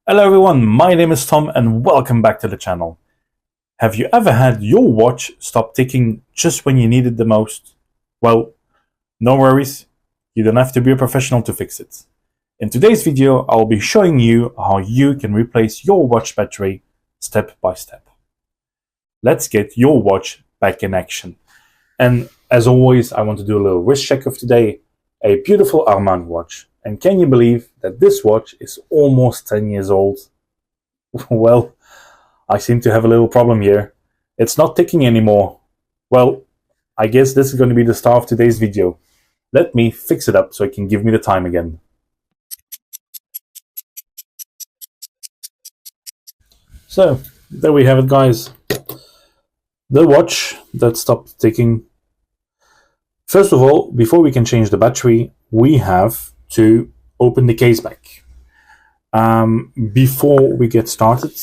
Hello everyone, my name is Tom and welcome back to the channel. Have you ever had your watch stop ticking just when you need it the most? Well, no worries, you don't have to be a professional to fix it. In today's video, I'll be showing you how you can replace your watch battery step by step. Let's get your watch back in action. And as always, I want to do a little wrist check of today. A beautiful Armani watch. And can you believe that this watch is almost 10 years old? Well, I seem to have a little problem here. It's not ticking anymore. Well, I guess this is going to be the star of today's video. Let me fix it up so it can give me the time again. So, there we have it, guys. The watch that stopped ticking. First of all, before we can change the battery, we have to open the case back. Before we get started,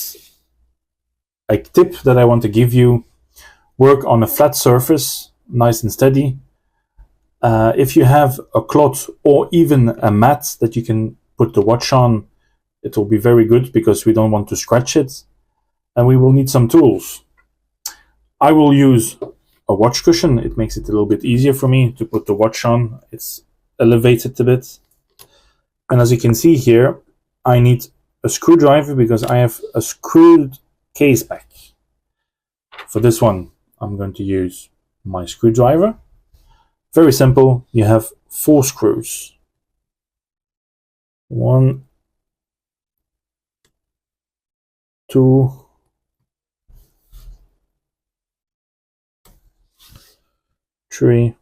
a tip that I want to give you: work on a flat surface, nice and steady. If you have a cloth or even a mat that you can put the watch on, it will be very good because we don't want to scratch it. And we will need some tools. I will use a watch cushion. It makes it a little bit easier for me to put the watch on. It's elevated a bit. And as you can see here, I need a screwdriver because I have a screwed case back. For this one, I'm going to use my screwdriver. Very simple. You have 4 screws. 1, 2, 3,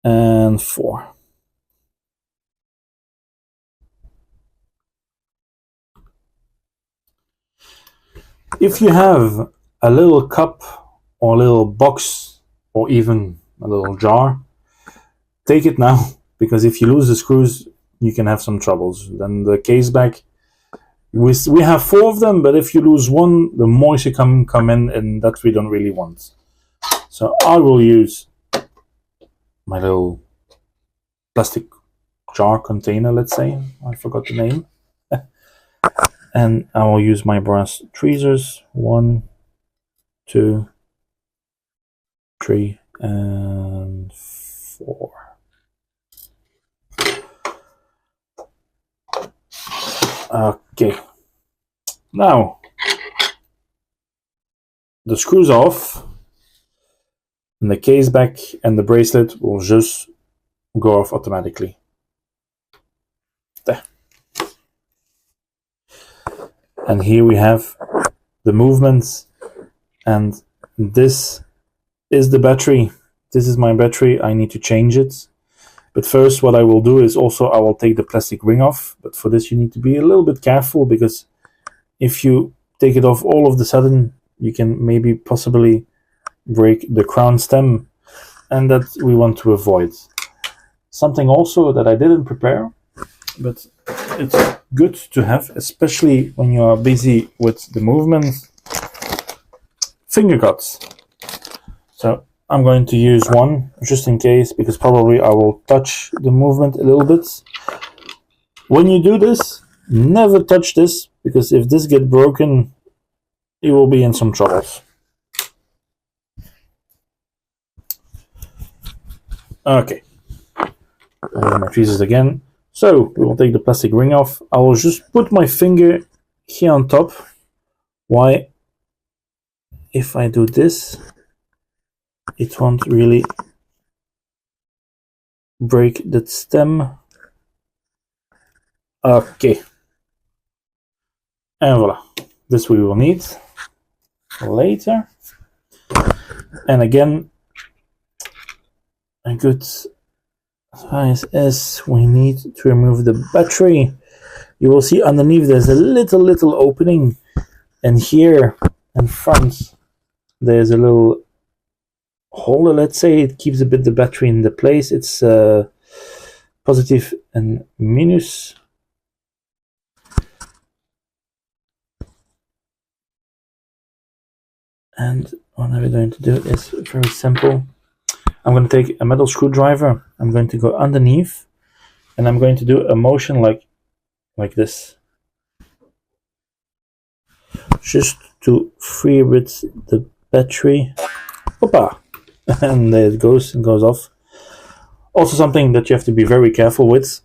and 4. If you have a little cup or a little box or even a little jar, take it now, because if you lose the screws, you can have some troubles. Then the case back, we have 4 of them, but if you lose one, the moisture come in, and that we don't really want. So I will use my little plastic jar container, let's say. I forgot the name. And I will use my brass tweezers. 1, 2, 3, and 4. Okay. Now, the screws off, and the case back and the bracelet will just go off automatically. There. And here we have the movements, and this is the battery. This is my battery. I need to change it. But first, what I will do is also I will take the plastic ring off. But for this, you need to be a little bit careful, because if you take it off all of a sudden, you can maybe possibly break the crown stem, and that we want to avoid. Something also that I didn't prepare, but it's good to have, especially when you are busy with the movement: finger cuts. So I'm going to use one just in case, because probably I will touch the movement a little bit. When you do this, never touch this, because if this gets broken, you will be in some troubles. Okay, my tweezers again. So we will take the plastic ring off. I will just put my finger here on top. Why? If I do this, it won't really break that stem. Okay. And voila. This we will need later. And again, a good size is we need to remove the battery. You will see underneath there's a little opening, and here in front there's a little holder, let's say. It keeps a bit the battery in the place. It's positive and minus. And what I'm going to do is very simple. I'm going to take a metal screwdriver. I'm going to go underneath and I'm going to do a motion like this, just to free a bit the battery. Hoppa! And there it goes and goes off. Also something that you have to be very careful with.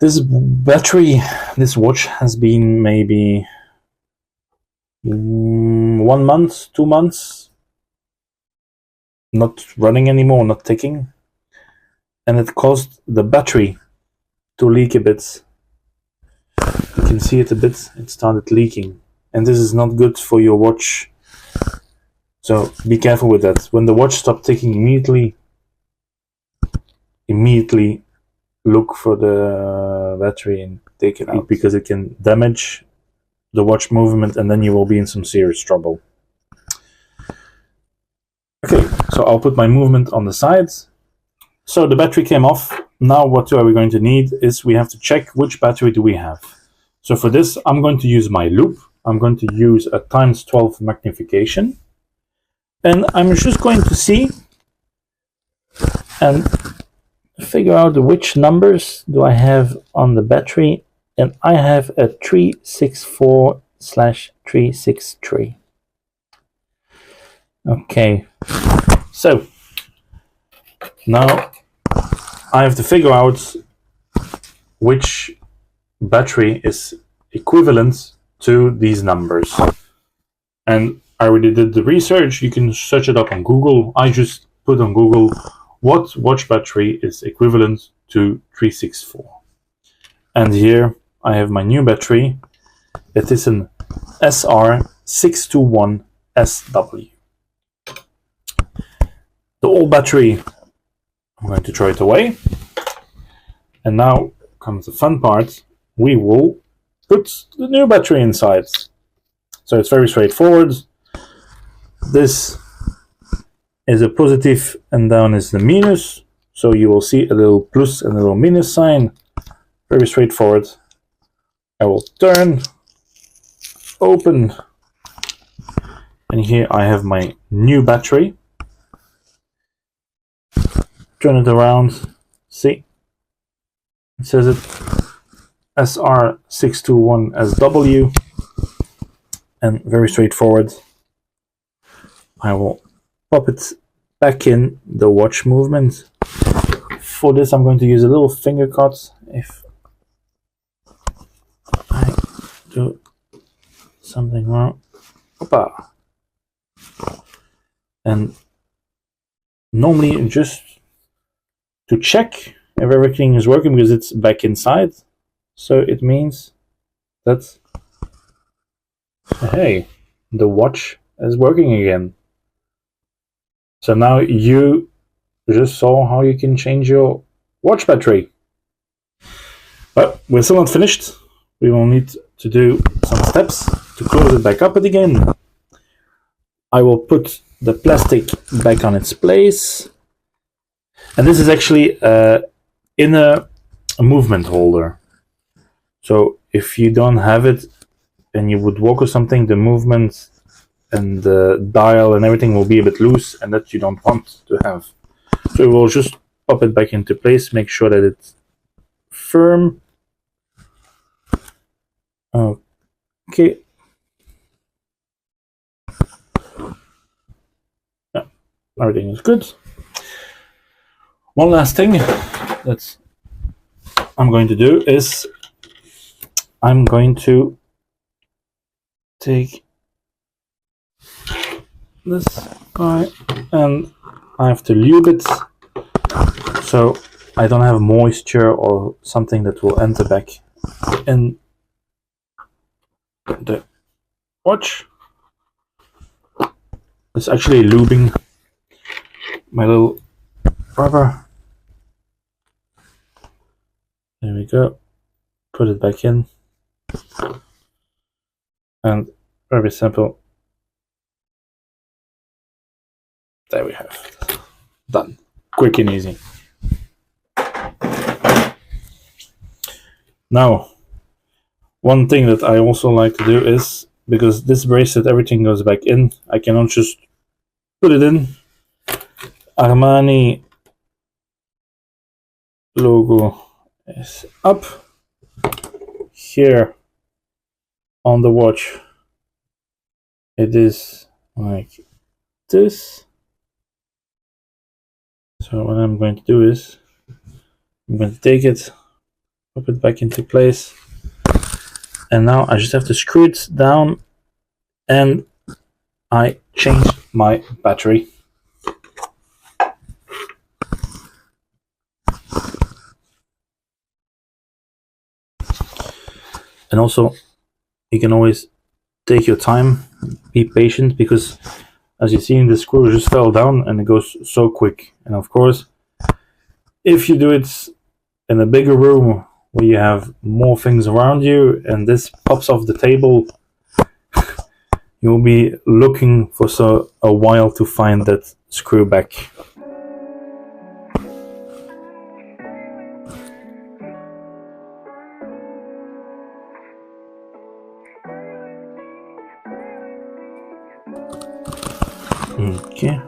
This battery, this watch has been maybe 1 month, 2 months not running anymore, not ticking, and it caused the battery to leak a bit. You can see it a bit, it started leaking, and this is not good for your watch, so be careful with that. When the watch stops ticking, immediately look for the battery and take it out, because it can damage the watch movement, and then you will be in some serious trouble. Okay, so I'll put my movement on the sides. So the battery came off. Now what are we going to need is we have to check which battery do we have. So for this, I'm going to use my loupe. I'm going to use a ×12 magnification. And I'm just going to see and figure out which numbers do I have on the battery. And I have a 364/363. Okay, so now I have to figure out which battery is equivalent to these numbers. And I already did the research. You can search it up on Google. I just put on Google what watch battery is equivalent to 364. And here I have my new battery. It is an SR621SW. The old battery, I'm going to throw it away. And now comes the fun part. We will put the new battery inside. So it's very straightforward. This is a positive and down is the minus. So you will see a little plus and a little minus sign. Very straightforward. I will turn, open, and here I have my new battery. Turn it around, see, it says it SR621SW, and very straightforward. I will pop it back in the watch movement. For this I'm going to use a little finger cut. If I do something wrong, Opa. And normally just to check if everything is working, because it's back inside, so it means that, hey, the watch is working again. So now you just saw how you can change your watch battery. But we're still not finished. We will need to do some steps to close it back up again. I will put the plastic back on its place. And this is actually in a movement holder. So if you don't have it and you would walk or something, the movement and the dial and everything will be a bit loose, and that you don't want to have. So we'll just pop it back into place, make sure that it's firm. Okay. Yeah, everything is good. One last thing that I'm going to do is I'm going to take this guy and I have to lube it so I don't have moisture or something that will enter back in the watch. It's actually lubing my little rubber. There we go. Put it back in. And very simple. There we have it. Done. Quick and easy. Now, one thing that I also like to do is, because this bracelet, everything goes back in, I cannot just put it in. Armani logo is up. Here on the watch it is like this. So what I'm going to do is I'm going to take it, pop it back into place, and now I just have to screw it down, and I change my battery. And also, you can always take your time, be patient, because as you see, the screw just fell down and it goes so quick. And of course, if you do it in a bigger room where you have more things around you and this pops off the table, you'll be looking for a while to find that screw back. Okay.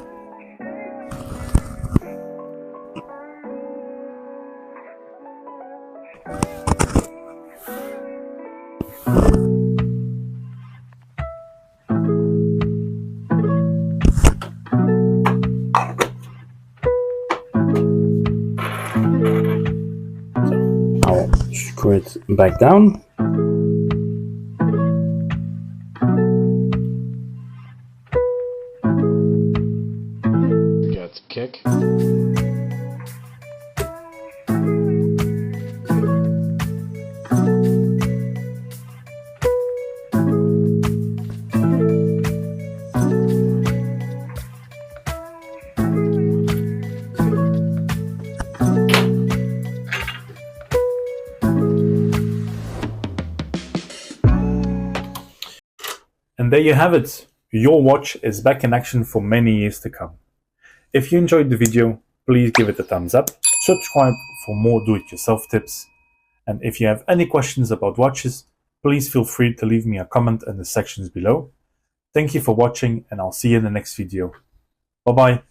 I'll screw it back down. Got the kick. And there you have it. Your watch is back in action for many years to come. If you enjoyed the video, please give it a thumbs up, subscribe for more do-it-yourself tips, and if you have any questions about watches, please feel free to leave me a comment in the sections below. Thank you for watching, and I'll see you in the next video. Bye bye.